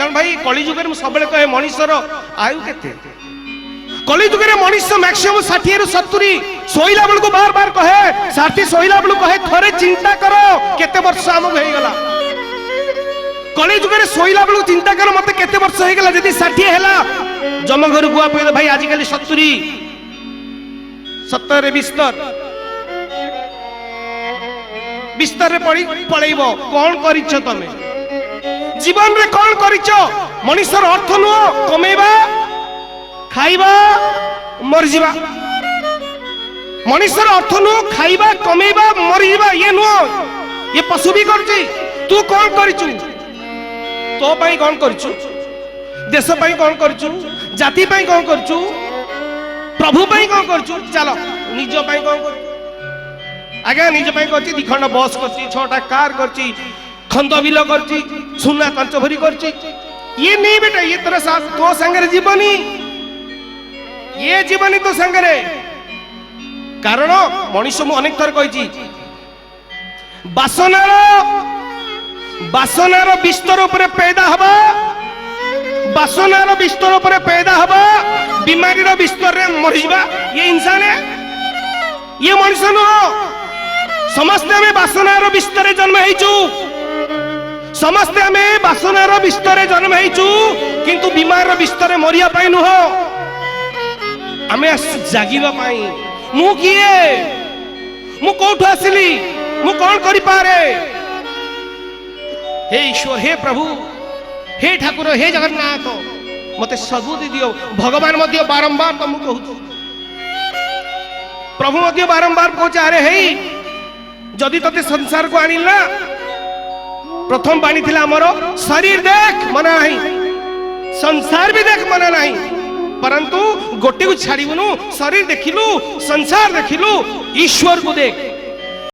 कारण भाई कली जुगे सब कहे मनीषर आयु केते कली जुगे मनीष मैक्सिमम 60 रु 70 शोला बेलू बार बार कहे 60 शोला बेलू कहे थोड़े चिंता कर केते वर्ष आमको हो गला कली जुगे शोला बेलू चिंता कर मत केते वर्ष हो गला जदी 60 हैला जम घर गुआ पकड़ भाई आजिकल 70 70 बिस्तर बिस्तर रे पड़ी पळेइब कौन करिछ तमे जीवन रे कौन करिछ मनीषर अर्थ नुह कमेबा खाइबा मरजिबा मनीषर अर्थ नुह खाइबा कमेबा मरजिबा ये नुह ये पशु भी करछि तू कौन करिछु तो पई कौन करिछु देश पई कौन करिछु जाति पई कौन करिछु प्रभु पई कौन करिछु चलो निज पई कौन कर आगे निज पई करछि दिखंड बस करछि 6टा कार करछि खंद बिल करछि सुना कंच भरी करछि ये नहीं बेटा ये तेरा साथ तो संगरे जीवनी ये जीवनी तो संगरे कारण मनीष मु अनेक थर कहिछि बासनार बिस्तर ऊपर पैदा हबा बासनार बिस्तर ऊपर पैदा हबा बीमारी रो बिस्तर रे मरिबा ये इंसान है ये मनुष्य नुह समस्ते हमें बासनार बिस्तर जन्म हेचु समस्ते हमें बासनार बिस्तर जन्म हेचु किंतु बीमार बिस्तर मरिया पाई नुह हमें जागिबा पाई मु किए मु कोठु आसिली मु कौन करि पारे हे ईश्वर हे प्रभु हे ठाकुर हे जगन्नाथ मते सद्बुद्धि दियो भगवान मध्य बारंबार तुम कहू प्रभु मध्य बारंबार कहूचे अरे हे जदि तते संसार को आनिला प्रथम बाणी थिला हमरो शरीर देख मना नहीं संसार भी देख मना नहीं परंतु गोटे को छाड़ीबुनु शरीर देखिलु संसार देखिलु ईश्वर को देख